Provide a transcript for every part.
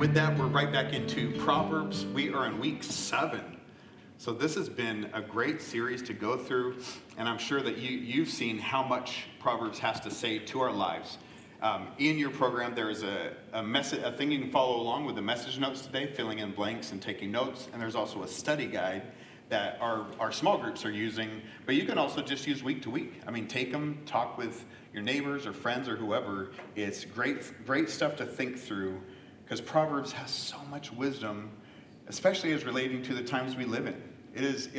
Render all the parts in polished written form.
with that, we're right back into Proverbs. We are in week 7. So this has been a great series to go through, and I'm sure that you've seen how much Proverbs has to say to our lives. In your program, there is a thing you can follow along with the message notes today, filling in blanks and taking notes, and there's also a study guide that our small groups are using, but you can also just use week to week. I mean, take them, talk with your neighbors or friends or whoever. It's great stuff to think through, because Proverbs has so much wisdom, especially as relating to the times we live in. It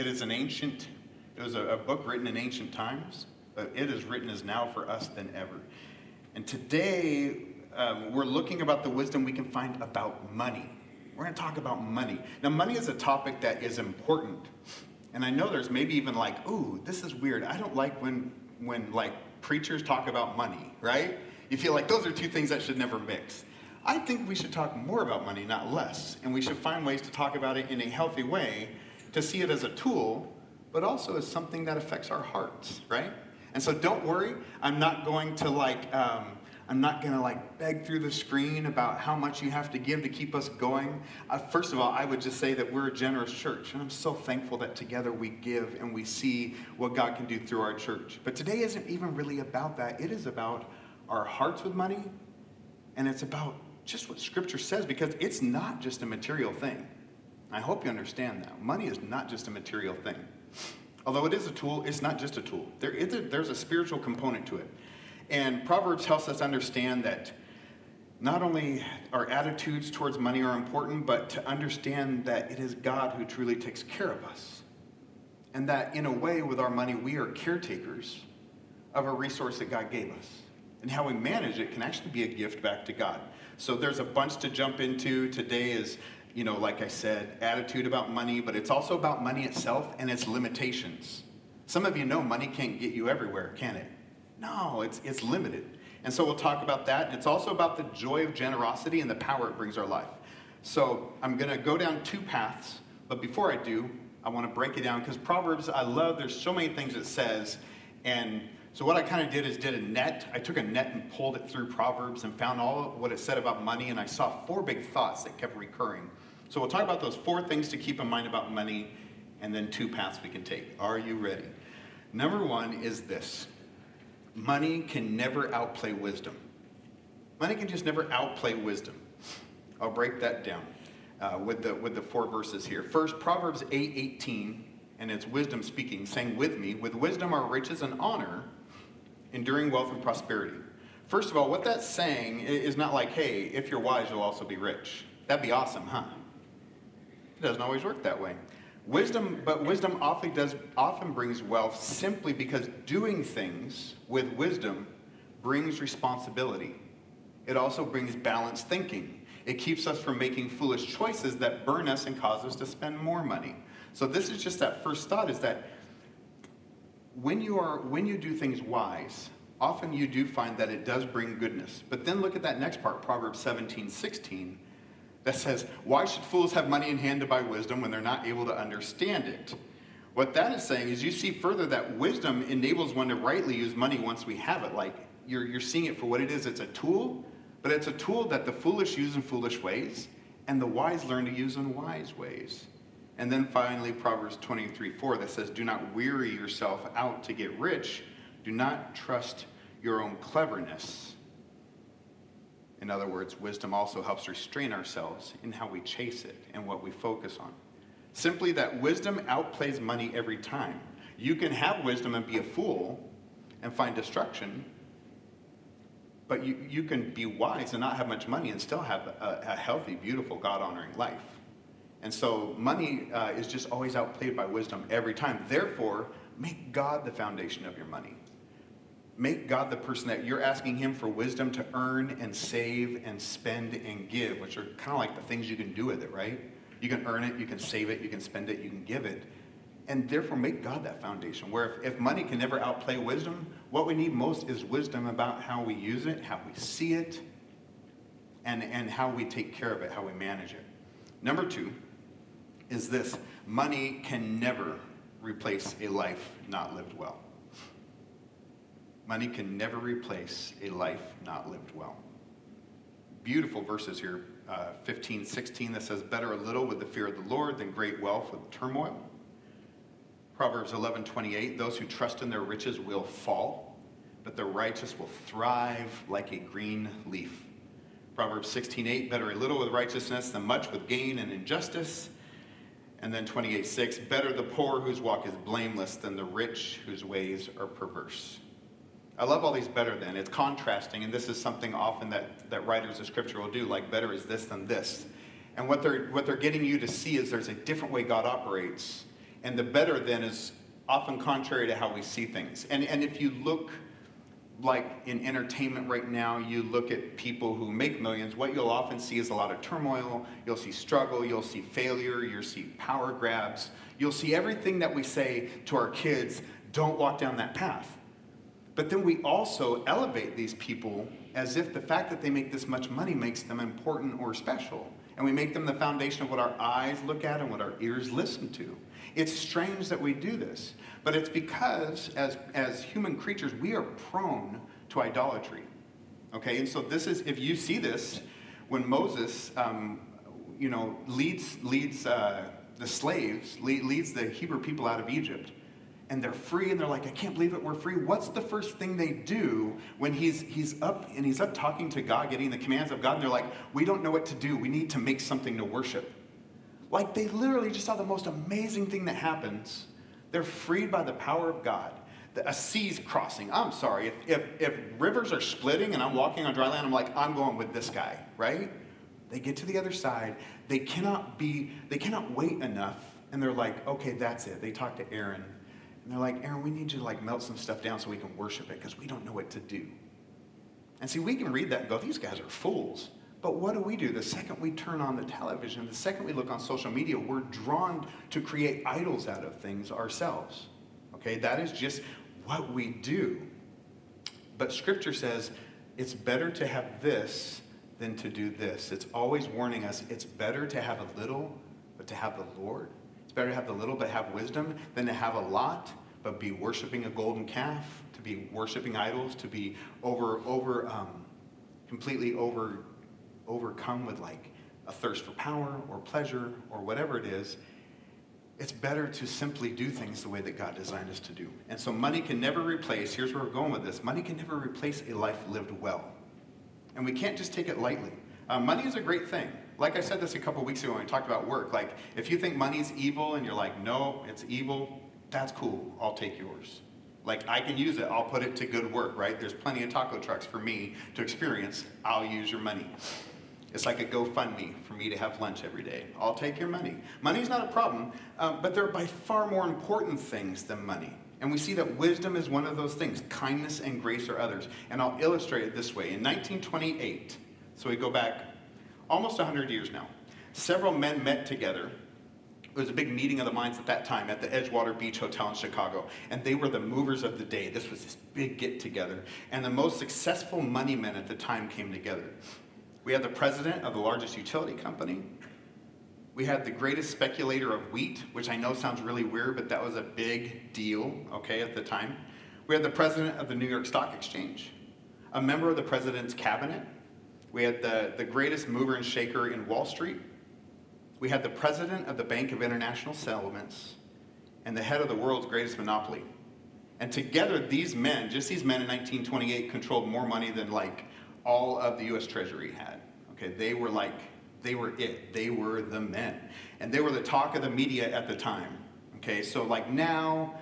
was a book written in ancient times, but it is written as now for us than ever. And today, we're looking about the wisdom we can find about money. We're going to talk about money. Now, money is a topic that is important. And I know there's maybe even like, ooh, this is weird. I don't like when like preachers talk about money, right? You feel like those are two things that should never mix. I think we should talk more about money, not less. And we should find ways to talk about it in a healthy way, to see it as a tool, but also as something that affects our hearts, right? And so don't worry, I'm not going to beg through the screen about how much you have to give to keep us going. First of all, I would just say that we're a generous church, and I'm so thankful that together we give and we see what God can do through our church. But today isn't even really about that. It is about our hearts with money, and it's about just what Scripture says, because it's not just a material thing. I hope you understand that. Money is not just a material thing. Although it is a tool, it's not just a tool. There's a spiritual component to it. And Proverbs helps us understand that not only our attitudes towards money are important, but to understand that it is God who truly takes care of us. And that in a way, with our money, we are caretakers of a resource that God gave us. And how we manage it can actually be a gift back to God. So there's a bunch to jump into. Today is, like I said, attitude about money, but it's also about money itself and its limitations. Some of you know money can't get you everywhere, can it? No, it's limited. And so we'll talk about that. It's also about the joy of generosity and the power it brings our life. So I'm going to go down 2 paths, but before I do, I want to break it down, because Proverbs, I love, there's so many things it says, and so what I kind of did is did a net. I took a net and pulled it through Proverbs and found all of what it said about money, and I saw 4 big thoughts that kept recurring. So we'll talk about those 4 things to keep in mind about money, and then 2 paths we can take. Are you ready? Number 1 is this. Money can never outplay wisdom. Money can just never outplay wisdom. I'll break that down with the 4 verses here. First, Proverbs 8:18, and it's wisdom speaking, saying with me, with wisdom are riches and honor, enduring wealth and prosperity. First of all, what that's saying is not like, hey, if you're wise, you'll also be rich. That'd be awesome, huh? It doesn't always work that way. Wisdom often brings wealth simply because doing things with wisdom brings responsibility. It also brings balanced thinking. It keeps us from making foolish choices that burn us and cause us to spend more money. So this is just that first thought, is that when you do things wise, often you do find that it does bring goodness. But then look at that next part, Proverbs 17:16, that says, why should fools have money in hand to buy wisdom when they're not able to understand it? What that is saying is you see further that wisdom enables one to rightly use money once we have it. Like you're seeing it for what it is. It's a tool, but it's a tool that the foolish use in foolish ways and the wise learn to use in wise ways. And then finally, Proverbs 23:4 that says, do not weary yourself out to get rich. Do not trust your own cleverness. In other words, wisdom also helps restrain ourselves in how we chase it and what we focus on. Simply that wisdom outplays money every time. You can have wisdom and be a fool and find destruction, but you can be wise and not have much money and still have a healthy, beautiful, God-honoring life. And so money is just always outplayed by wisdom every time. Therefore, make God the foundation of your money. Make God the person that you're asking him for wisdom to earn and save and spend and give, which are kind of like the things you can do with it, right? You can earn it, you can save it, you can spend it, you can give it. And therefore, make God that foundation, where if money can never outplay wisdom, what we need most is wisdom about how we use it, how we see it, and how we take care of it, how we manage it. Number 2 is this: money can never replace a life not lived well. Money can never replace a life not lived well. Beautiful verses here. 15:16 that says, better a little with the fear of the Lord than great wealth with turmoil. Proverbs 11:28, those who trust in their riches will fall, but the righteous will thrive like a green leaf. Proverbs 16:8, better a little with righteousness than much with gain and injustice. And then 28:6, better the poor whose walk is blameless than the rich whose ways are perverse. I love all these better than. It's contrasting, and this is something often that writers of scripture will do, like better is this than this. And what they're getting you to see is there's a different way God operates, and the better than is often contrary to how we see things. And if you look like in entertainment right now, you look at people who make millions, what you'll often see is a lot of turmoil, you'll see struggle, you'll see failure, you'll see power grabs, you'll see everything that we say to our kids, don't walk down that path. But then we also elevate these people as if the fact that they make this much money makes them important or special. And we make them the foundation of what our eyes look at and what our ears listen to. It's strange that we do this, but it's because as human creatures, we are prone to idolatry. Okay, and so this is, if you see this, when Moses, leads the slaves, leads the Hebrew people out of Egypt, and they're free, and they're like, I can't believe it, we're free. What's the first thing they do when he's up talking to God, getting the commands of God, and they're like, we don't know what to do. We need to make something to worship. Like, they literally just saw the most amazing thing that happens. They're freed by the power of God. A sea's crossing. I'm sorry, if rivers are splitting and I'm walking on dry land, I'm like, I'm going with this guy, right? They get to the other side. They cannot wait enough, and they're like, okay, that's it. They talk to Aaron. And they're like, Aaron, we need you to melt some stuff down so we can worship it because we don't know what to do. And see, we can read that and go, these guys are fools. But what do? The second we turn on the television, the second we look on social media, we're drawn to create idols out of things ourselves. Okay, that is just what we do. But Scripture says it's better to have this than to do this. It's always warning us, it's better to have a little, but to have the Lord. Better to have the little but have wisdom than to have a lot but be worshiping a golden calf, to be worshiping idols, to be completely overcome with a thirst for power or pleasure or whatever it is. It's better to simply do things the way that God designed us to do. And so money can never replace, here's where we're going with this, money can never replace a life lived well. And we can't just take it lightly. Money is a great thing. Like I said this a couple weeks ago when we talked about work. If you think money's evil and you're like, no, it's evil, that's cool. I'll take yours. I can use it. I'll put it to good work, right? There's plenty of taco trucks for me to experience. I'll use your money. It's like a GoFundMe for me to have lunch every day. I'll take your money. Money's not a problem, but there are by far more important things than money. And we see that wisdom is one of those things. Kindness and grace are others. And I'll illustrate it this way. In 1928, so we go back almost 100 years now, several men met together. It was a big meeting of the minds at that time at the Edgewater Beach Hotel in Chicago, and they were the movers of the day. This was this big get-together, and the most successful money men at the time came together. We had the president of the largest utility company. We had the greatest speculator of wheat, which I know sounds really weird, but that was a big deal, okay, at the time. We had the president of the New York Stock Exchange, a member of the president's cabinet. We had the greatest mover and shaker in Wall Street. We had the president of the Bank of International Settlements and the head of the world's greatest monopoly. And together, these men, just these men in 1928, controlled more money than all of the U.S. Treasury had. Okay, they were it. They were the men. And they were the talk of the media at the time. Okay, so now,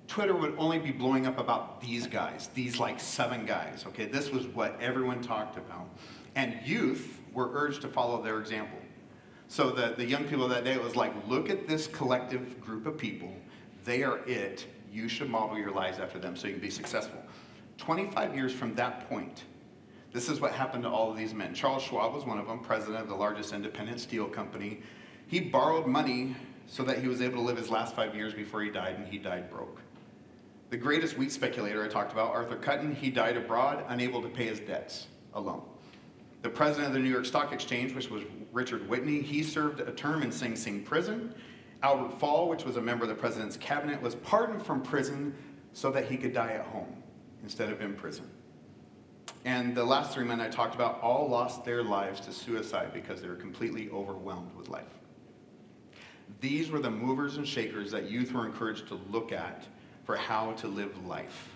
Twitter would only be blowing up about these guys, these 7 guys. Okay, this was what everyone talked about. And youth were urged to follow their example. So the young people of that day was look at this collective group of people. They are it. You should model your lives after them so you can be successful. 25 years from that point, this is what happened to all of these men. Charles Schwab was one of them, president of the largest independent steel company. He borrowed money so that he was able to live his last 5 years before he died, and he died broke. The greatest wheat speculator I talked about, Arthur Cutten, he died abroad, unable to pay his debts alone. The president of the New York Stock Exchange, which was Richard Whitney, he served a term in Sing Sing prison. Albert Fall, which was a member of the president's cabinet, was pardoned from prison so that he could die at home instead of in prison. And the last 3 men I talked about all lost their lives to suicide because they were completely overwhelmed with life. These were the movers and shakers that youth were encouraged to look at for how to live life.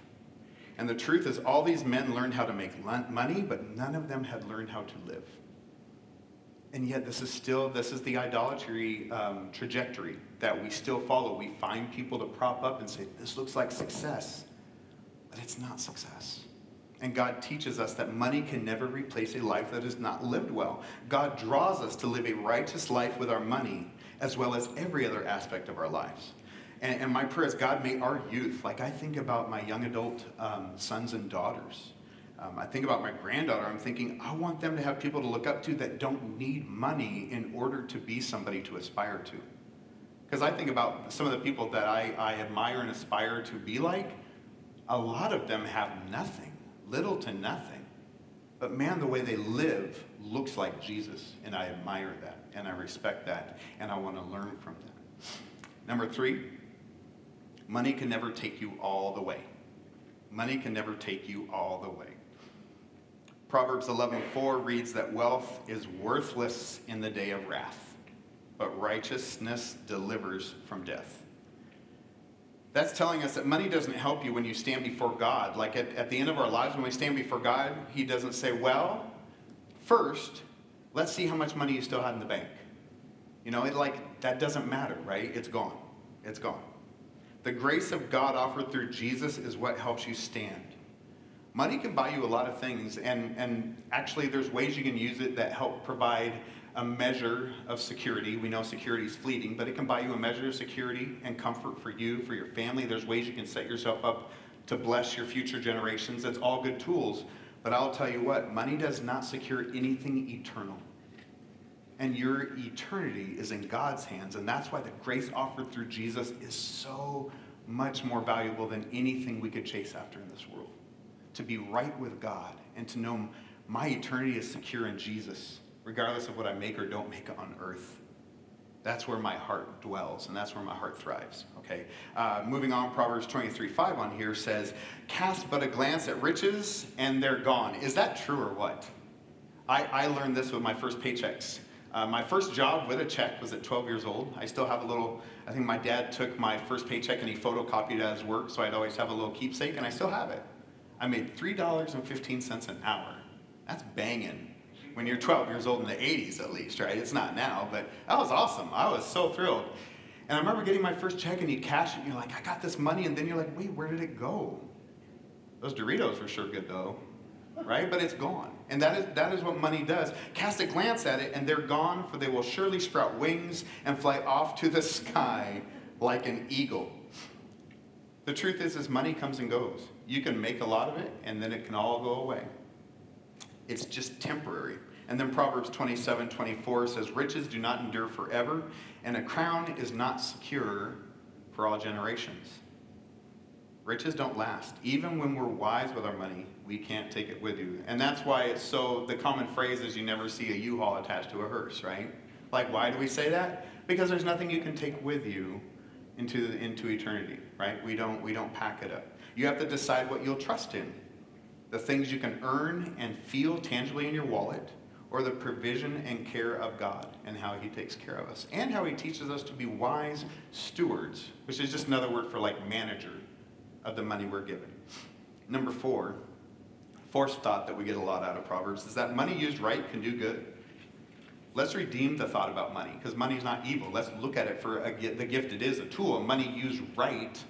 And the truth is, all these men learned how to make money, but none of them had learned how to live. And yet this is the idolatry trajectory that we still follow. We find people to prop up and say, this looks like success, but it's not success. And God teaches us that money can never replace a life that is not lived well. God draws us to live a righteous life with our money, as well as every other aspect of our lives. And my prayer is, God, may our youth, like I think about my young adult sons and daughters. I think about my granddaughter. I'm thinking, I want them to have people to look up to that don't need money in order to be somebody to aspire to. Because I think about some of the people that I admire and aspire to be like. A lot of them have nothing, little to nothing. But man, the way they live looks like Jesus, and I admire that, and I respect that, and I want to learn from that. Number 3, money can never take you all the way. Money can never take you all the way. Proverbs 11:4 reads that wealth is worthless in the day of wrath, but righteousness delivers from death. That's telling us that money doesn't help you when you stand before God. Like at the end of our lives, when we stand before God, he doesn't say, well, first, let's see how much money you still have in the bank. You know, that doesn't matter, right? It's gone. It's gone. The grace of God offered through Jesus is what helps you stand. Money can buy you a lot of things, and actually there's ways you can use it that help provide a measure of security. We know security is fleeting, but it can buy you a measure of security and comfort for you, for your family. There's ways you can set yourself up to bless your future generations. That's all good tools. But I'll tell you what, money does not secure anything eternal. And your eternity is in God's hands, and that's why the grace offered through Jesus is so much more valuable than anything we could chase after in this world. To be right with God and to know my eternity is secure in Jesus, regardless of what I make or don't make on earth. That's where my heart dwells, and that's where my heart thrives, okay? Moving on, Proverbs 23:5 on here says, cast but a glance at riches, and they're gone. Is that true or what? I learned this with my first paychecks. My first job with a check was at 12 years old. I still have I think my dad took my first paycheck and he photocopied it at his work, so I'd always have a little keepsake, and I still have it. I made $3.15 an hour. That's banging. When you're 12 years old in the 80s at least, right? It's not now, but that was awesome. I was so thrilled. And I remember getting my first check and you cash it and you're like, I got this money, and then you're like, wait, where did it go? Those Doritos were sure good though, right? But it's gone. And that is what money does. Cast a glance at it and they're gone, for they will surely sprout wings and fly off to the sky like an eagle. The truth is money comes and goes. You can make a lot of it and then it can all go away. It's just temporary. And then Proverbs 27:24 says, riches do not endure forever, and a crown is not secure for all generations. Riches don't last. Even when we're wise with our money, we can't take it with you. And that's why the common phrase is you never see a U-Haul attached to a hearse, right? Like, why do we say that? Because there's nothing you can take with you into eternity, right? We don't pack it up. You have to decide what you'll trust in. The things you can earn and feel tangibly in your wallet, or the provision and care of God and how he takes care of us, and how he teaches us to be wise stewards, which is just another word for like manager of the money we're given. Number 4, fourth thought that we get a lot out of Proverbs is that money used right can do good. Let's redeem the thought about money, because money is not evil. Let's look at it for the gift it is, a tool. Money used right,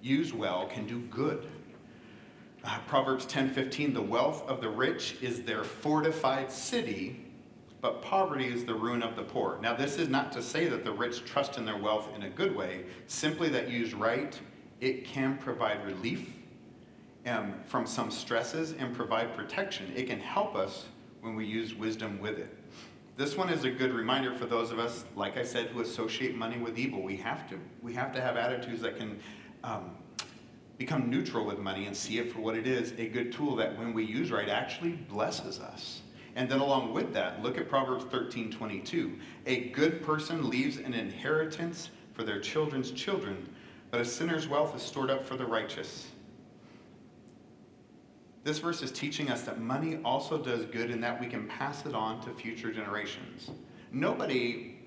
used well, can do good. Proverbs 10:15, the wealth of the rich is their fortified city, but poverty is the ruin of the poor. Now, this is not to say that the rich trust in their wealth in a good way, simply that used right, it can provide relief from some stresses and provide protection. It can help us when we use wisdom with it. This one is a good reminder for those of us, like I said, who associate money with evil. We have to have attitudes that can become neutral with money and see it for what it is, a good tool that when we use right actually blesses us. And then along with that, look at Proverbs 13:22. A good person leaves an inheritance for their children's children, but a sinner's wealth is stored up for the righteous. This verse is teaching us that money also does good and that we can pass it on to future generations. Nobody,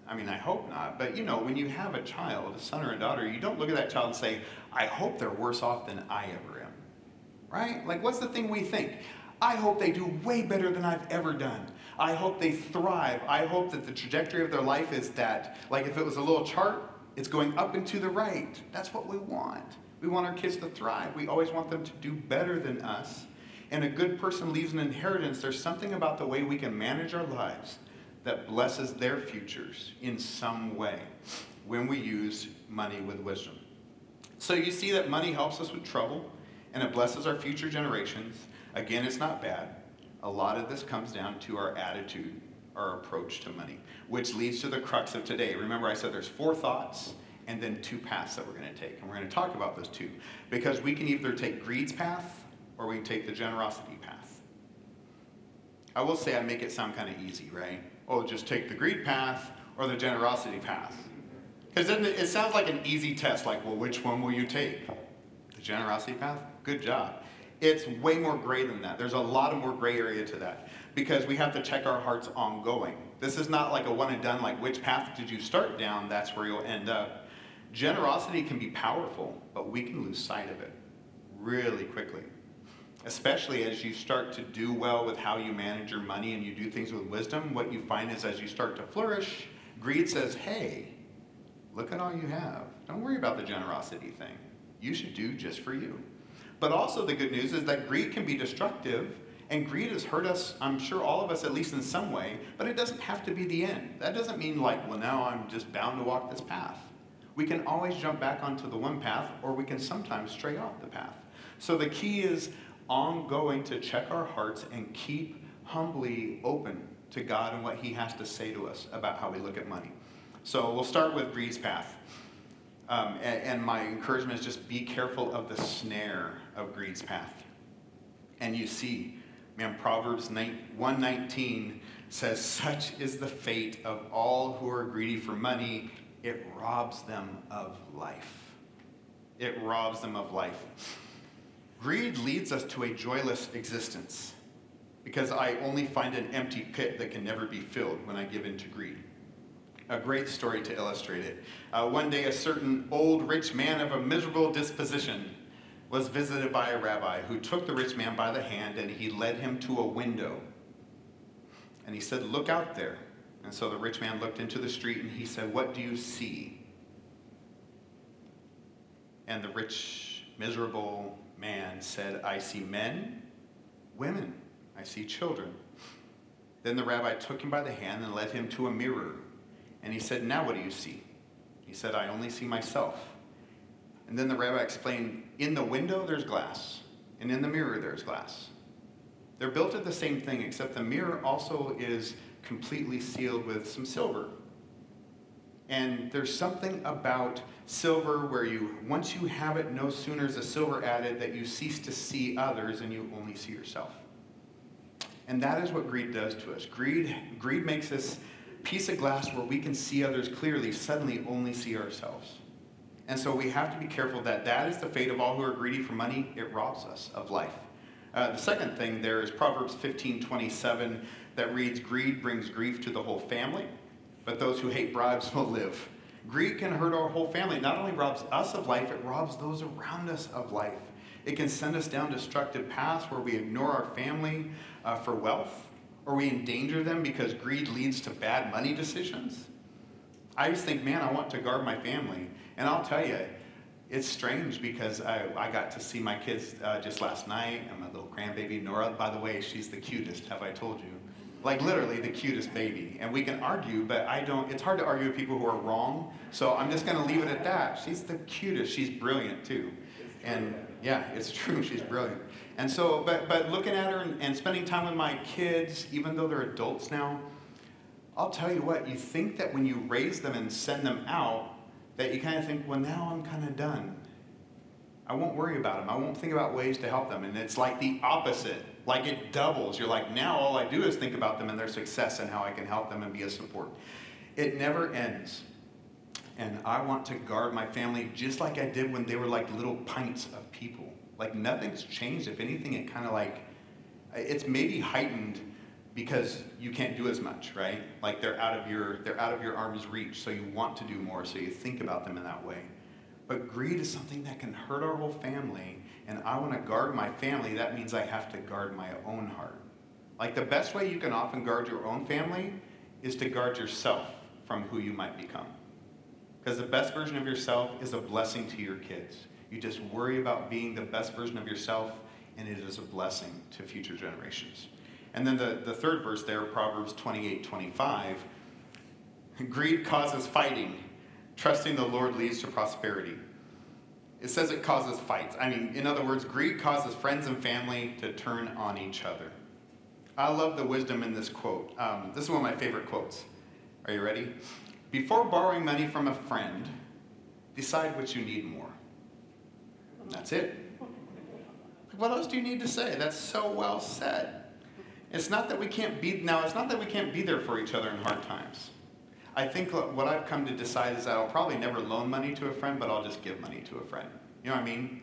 I mean, I hope not, but when you have a child, a son or a daughter, you don't look at that child and say, I hope they're worse off than I ever am. Right? Like, what's the thing we think? I hope they do way better than I've ever done. I hope they thrive. I hope that the trajectory of their life is that, like if it was a little chart, it's going up and to the right. That's what we want. We want our kids to thrive. We always want them to do better than us. And a good person leaves an inheritance. There's something about the way we can manage our lives that blesses their futures in some way when we use money with wisdom. So you see that money helps us with trouble, and it blesses our future generations. Again, it's not bad. A lot of this comes down to our attitude, our approach to money, which leads to the crux of today. Remember, I said there's 4 thoughts and then 2 paths that we're going to take. And we're going to talk about those 2. Because we can either take greed's path or we can take the generosity path. I will say I make it sound kind of easy, right? Oh, just take the greed path or the generosity path. Because then it sounds like an easy test, like, well, which one will you take? The generosity path? Good job. It's way more gray than that. There's a lot of more gray area to that because we have to check our hearts ongoing. This is not like a one and done, like which path did you start down, that's where you'll end up. Generosity can be powerful, but we can lose sight of it really quickly, especially as you start to do well with how you manage your money and you do things with wisdom. What you find is as you start to flourish, greed says, hey, look at all you have. Don't worry about the generosity thing. You should do just for you. But also the good news is that greed can be destructive, and greed has hurt us, I'm sure all of us, at least in some way, but it doesn't have to be the end. That doesn't mean like, well, now I'm just bound to walk this path. We can always jump back onto the one path, or we can sometimes stray off the path. So the key is ongoing to check our hearts and keep humbly open to God and what he has to say to us about how we look at money. So we'll start with greed's path. And my encouragement is just be careful of the snare of greed's path. And you see, man, Proverbs 1:19 says, such is the fate of all who are greedy for money. It robs them of life. It robs them of life. Greed leads us to a joyless existence because I only find an empty pit that can never be filled when I give in to greed. A great story to illustrate it. One day, a certain old rich man of a miserable disposition was visited by a rabbi who took the rich man by the hand and he led him to a window. And he said, look out there. And so the rich man looked into the street and he said, what do you see? And the rich, miserable man said, I see men, women, I see children. Then the rabbi took him by the hand and led him to a mirror. And he said, now what do you see? He said, I only see myself. And then the rabbi explained, in the window there's glass, and in the mirror there's glass. They're built of the same thing, except the mirror also is completely sealed with some silver. And there's something about silver where once you have it, no sooner is the silver added that you cease to see others and you only see yourself. And that is what greed does to us. Greed makes us piece of glass where we can see others clearly, suddenly only see ourselves. And so we have to be careful that is the fate of all who are greedy for money. It robs us of life. The second thing there is Proverbs 15:27 that reads, greed brings grief to the whole family, but those who hate bribes will live. Greed can hurt our whole family. It not only robs us of life, it robs those around us of life. It can send us down destructive paths where we ignore our family for wealth, or we endanger them because greed leads to bad money decisions. I just think, man, I want to guard my family. And I'll tell you, it's strange because I got to see my kids just last night. And my little grandbaby, Nora, by the way, she's the cutest, have I told you? Like literally the cutest baby. And we can argue, but it's hard to argue with people who are wrong. So I'm just going to leave it at that. She's the cutest. She's brilliant too. And yeah, it's true. She's brilliant. And so, but looking at her and spending time with my kids, even though they're adults now, I'll tell you what, you think that when you raise them and send them out, that you kind of think, well, now I'm kind of done. I won't worry about them. I won't think about ways to help them. And it's like the opposite, like it doubles. You're like, now all I do is think about them and their success and how I can help them and be a support. It never ends. And I want to guard my family just like I did when they were like little pints of people. Like nothing's changed. If anything, it kind of like, it's maybe heightened because you can't do as much, right? Like they're out of your arm's reach, so you want to do more, so you think about them in that way. But greed is something that can hurt our whole family, and I want to guard my family. That means I have to guard my own heart. Like the best way you can often guard your own family is to guard yourself from who you might become. Because the best version of yourself is a blessing to your kids. You just worry about being the best version of yourself, and it is a blessing to future generations. And then the third verse there, Proverbs 28:25, greed causes fighting. Trusting the Lord leads to prosperity. It says it causes fights. I mean, in other words, greed causes friends and family to turn on each other. I love the wisdom in this quote. This is one of my favorite quotes. Are you ready? Before borrowing money from a friend, decide what you need more. That's it. What else do you need to say? That's so well said. It's not that we can't be there for each other in hard times. I think what I've come to decide is that I'll probably never loan money to a friend, but I'll just give money to a friend. You know what I mean?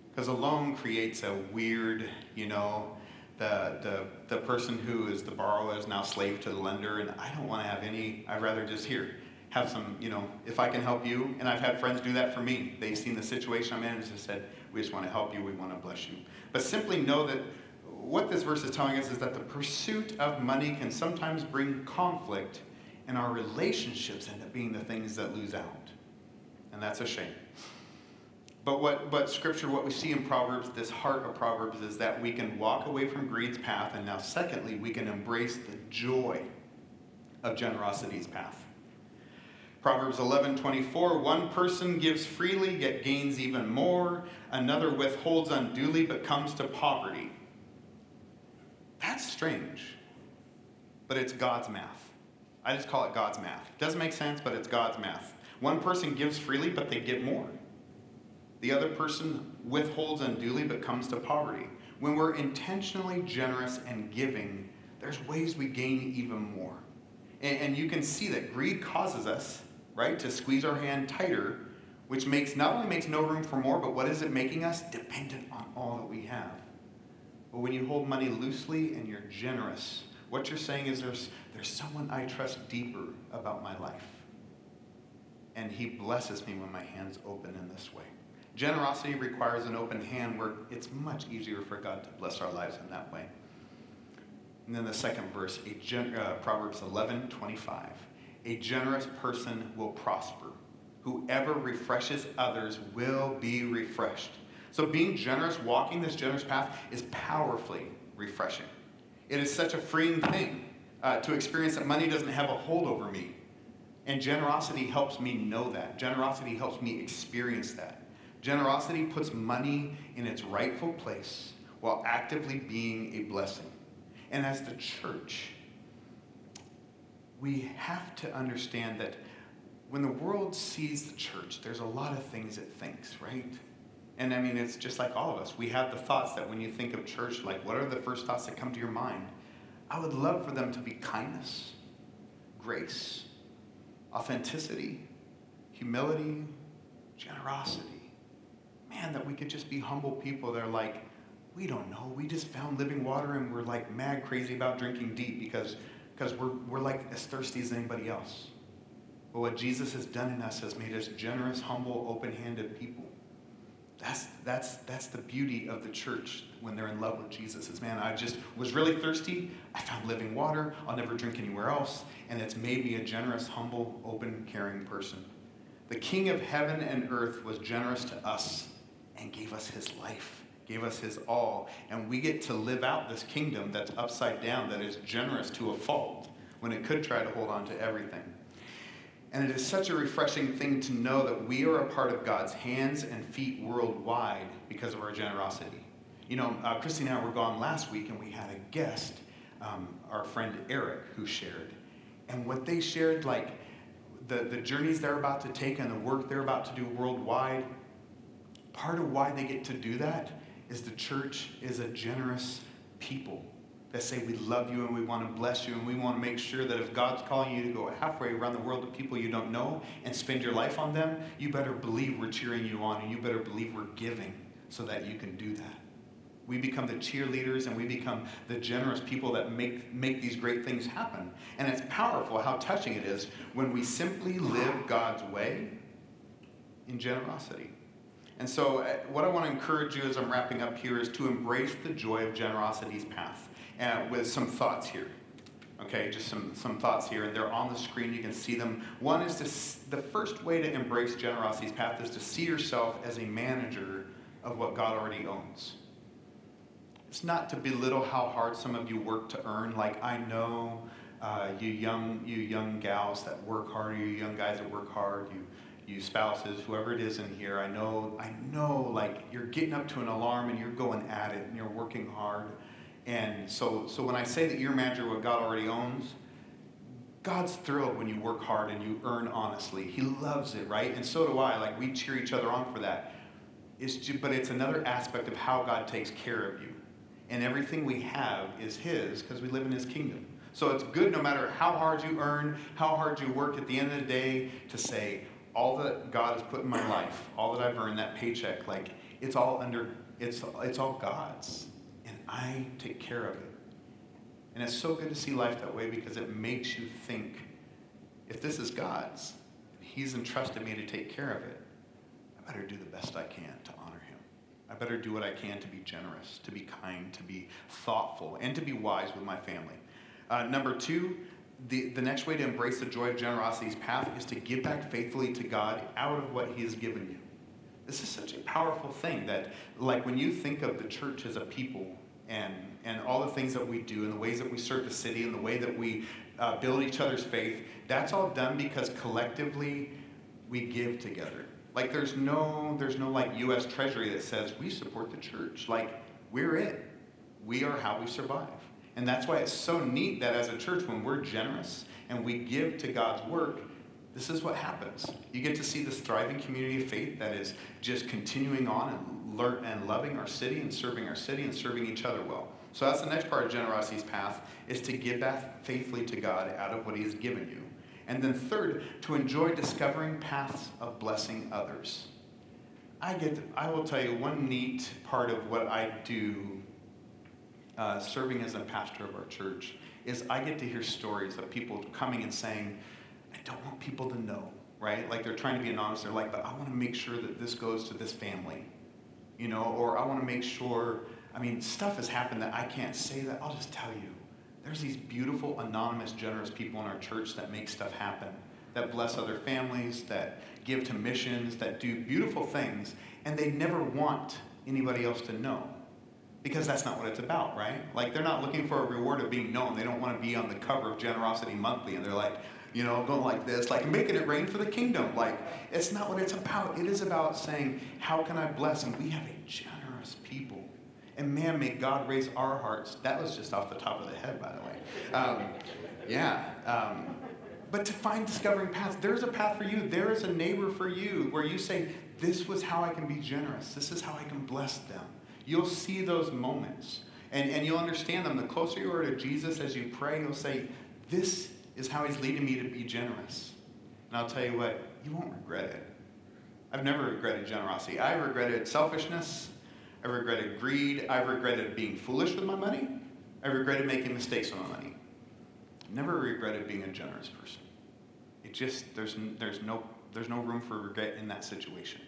Because a loan creates a weird, the person who is the borrower is now slave to the lender, and I don't want to have any. I'd rather just have some, if I can help you. And I've had friends do that for me. They've seen the situation I'm in and just said, we just want to help you, we want to bless you. But simply know that what this verse is telling us is that the pursuit of money can sometimes bring conflict, and our relationships end up being the things that lose out. And that's a shame. But Scripture, what we see in Proverbs, this heart of Proverbs, is that we can walk away from greed's path, and now secondly, we can embrace the joy of generosity's path. Proverbs 11:24, one person gives freely yet gains even more. Another withholds unduly but comes to poverty. That's strange, but it's God's math. I just call it God's math. It doesn't make sense, but it's God's math. One person gives freely, but they get more. The other person withholds unduly, but comes to poverty. When we're intentionally generous and giving, there's ways we gain even more. And you can see that greed causes us, right, to squeeze our hand tighter, which not only makes no room for more, but what is it making us? Dependent on all that we have. But when you hold money loosely and you're generous, what you're saying is there's someone I trust deeper about my life. And he blesses me when my hand's open in this way. Generosity requires an open hand where it's much easier for God to bless our lives in that way. And then the second verse, Proverbs 11:25. A generous person will prosper. Whoever refreshes others will be refreshed. So being generous, walking this generous path, is powerfully refreshing. It is such a freeing thing to experience that money doesn't have a hold over me. And generosity helps me know that. Generosity helps me experience that. Generosity puts money in its rightful place while actively being a blessing. And as the church, we have to understand that when the world sees the church, there's a lot of things it thinks, right? And I mean, it's just like all of us. We have the thoughts that when you think of church, like what are the first thoughts that come to your mind? I would love for them to be kindness, grace, authenticity, humility, generosity. Man, that we could just be humble people that are like, we don't know. We just found living water and we're like mad crazy about drinking deep because we're like as thirsty as anybody else. But what Jesus has done in us has made us generous, humble, open-handed people. That's the beauty of the church when they're in love with Jesus. Is, man, I just was really thirsty. I found living water. I'll never drink anywhere else. And it's made me a generous, humble, open, caring person. The King of heaven and earth was generous to us and gave us his life, gave us his all. And we get to live out this kingdom that's upside down, that is generous to a fault, when it could try to hold on to everything. And it is such a refreshing thing to know that we are a part of God's hands and feet worldwide because of our generosity. Christy and I were gone last week, and we had a guest, our friend Eric, who shared. And what they shared, like the journeys they're about to take and the work they're about to do worldwide, part of why they get to do that is the church is a generous people that say we love you and we want to bless you, and we want to make sure that if God's calling you to go halfway around the world to people you don't know and spend your life on them, you better believe we're cheering you on, and you better believe we're giving so that you can do that. We become the cheerleaders and we become the generous people that make these great things happen. And it's powerful how touching it is when we simply live God's way in generosity. And so what I want to encourage you as I'm wrapping up here is to embrace the joy of generosity's path with some thoughts here. Okay, just some thoughts here, and they're on the screen. You can see them. One is the first way to embrace generosity's path is to see yourself as a manager of what God already owns. It's not to belittle how hard some of you work to earn. Like, I know you young gals that work hard, you young guys that work hard, you spouses, whoever it is in here, I know, like, you're getting up to an alarm and you're going at it and you're working hard. And so when I say that you're a manager of what God already owns, God's thrilled when you work hard and you earn honestly. He loves it, right? And so do I. Like, we cheer each other on for that. But it's another aspect of how God takes care of you. And everything we have is His because we live in His kingdom. So it's good no matter how hard you earn, how hard you work at the end of the day to say, all that God has put in my life, all that I've earned, that paycheck, like, it's all God's. And I take care of it. And it's so good to see life that way because it makes you think, if this is God's, He's entrusted me to take care of it, I better do the best I can to honor Him. I better do what I can to be generous, to be kind, to be thoughtful, and to be wise with my family. Number two, the next way to embrace the joy of generosity's path is to give back faithfully to God out of what He has given you. This is such a powerful thing that, like, when you think of the church as a people and all the things that we do and the ways that we serve the city and the way that we build each other's faith, that's all done because collectively we give together. Like, there's no like U.S. Treasury that says we support the church. Like, we're it. We are how we survive. And that's why it's so neat that as a church, when we're generous and we give to God's work, this is what happens. You get to see this thriving community of faith that is just continuing on and loving our city and serving each other well. So that's the next part of generosity's path, is to give back faithfully to God out of what He has given you. And then third, to enjoy discovering paths of blessing others. I will tell you one neat part of what I do serving as a pastor of our church is I get to hear stories of people coming and saying, I don't want people to know, right? Like, they're trying to be anonymous. They're like, but I want to make sure that this goes to this family, or I want to make sure, stuff has happened that I can't say that. I'll just tell you. There's these beautiful, anonymous, generous people in our church that make stuff happen, that bless other families, that give to missions, that do beautiful things, and they never want anybody else to know. Because that's not what it's about, right? Like, they're not looking for a reward of being known. They don't want to be on the cover of Generosity Monthly, and they're like, going like this, like making it rain for the kingdom. Like, it's not what it's about. It is about saying, how can I bless? And we have a generous people. And man, may God raise our hearts. That was just off the top of the head, by the way. But to find discovering paths, there's a path for you. There is a neighbor for you where you say, this was how I can be generous. This is how I can bless them. You'll see those moments, and you'll understand them. The closer you are to Jesus as you pray, you'll say, this is how He's leading me to be generous. And I'll tell you what, you won't regret it. I've never regretted generosity. I've regretted selfishness. I've regretted greed. I've regretted being foolish with my money. I've regretted making mistakes with my money. I've never regretted being a generous person. It just, there's no room for regret in that situation.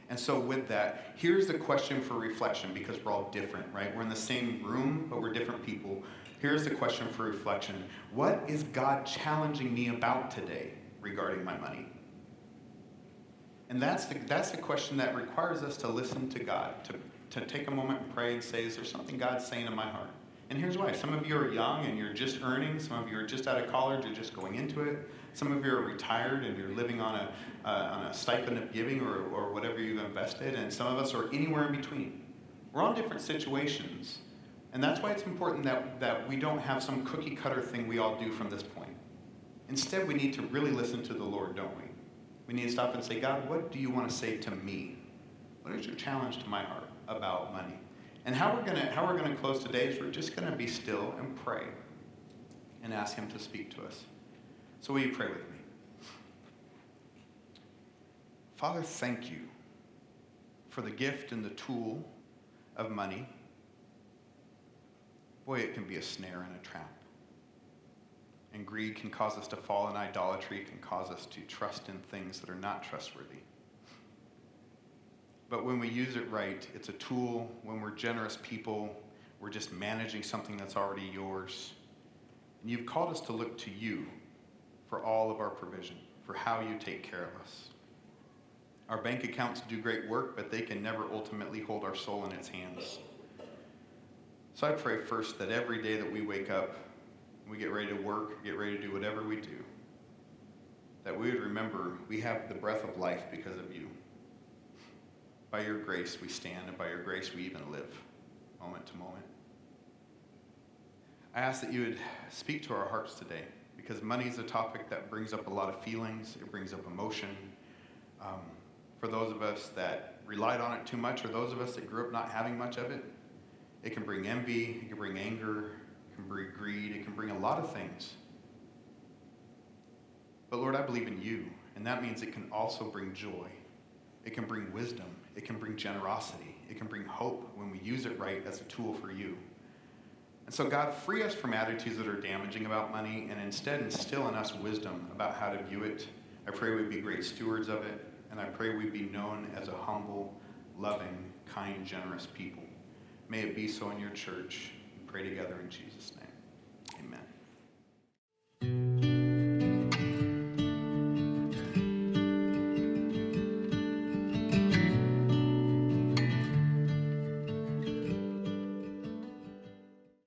And so with that, here's the question for reflection, because we're all different, right? We're in the same room, but we're different people. Here's the question for reflection. What is God challenging me about today regarding my money? And that's the question that requires us to listen to God, to take a moment and pray and say, is there something God's saying in my heart? And here's why. Some of you are young and you're just earning. Some of you are just out of college, you're just going into it. Some of you are retired and you're living on a stipend of giving or whatever you've invested. And some of us are anywhere in between. We're all in different situations. And that's why it's important that we don't have some cookie cutter thing we all do from this point. Instead, we need to really listen to the Lord, don't we? We need to stop and say, God, what do you want to say to me? What is your challenge to my heart about money? And how we're gonna close today is we're just gonna be still and pray and ask Him to speak to us. So will you pray with me? Father, thank you for the gift and the tool of money, boy, it can be a snare and a trap. And greed can cause us to fall in idolatry. It can cause us to trust in things that are not trustworthy. But when we use it right, it's a tool. When we're generous people, we're just managing something that's already yours. And you've called us to look to you for all of our provision, for how you take care of us. Our bank accounts do great work, but they can never ultimately hold our soul in its hands. So I pray first that every day that we wake up, we get ready to work, get ready to do whatever we do, that we would remember we have the breath of life because of you. By your grace we stand, and by your grace we even live, moment to moment. I ask that you would speak to our hearts today, because money is a topic that brings up a lot of feelings, it brings up emotion. For those of us that relied on it too much, or those of us that grew up not having much of it, it can bring envy, it can bring anger, it can bring greed, it can bring a lot of things. But Lord, I believe in you, and that means it can also bring joy. It can bring wisdom. It can bring generosity. It can bring hope when we use it right as a tool for you. And so God, free us from attitudes that are damaging about money, and instead instill in us wisdom about how to view it. I pray we'd be great stewards of it, and I pray we'd be known as a humble, loving, kind, generous people. May it be so in your church. We pray together in Jesus' name. Amen.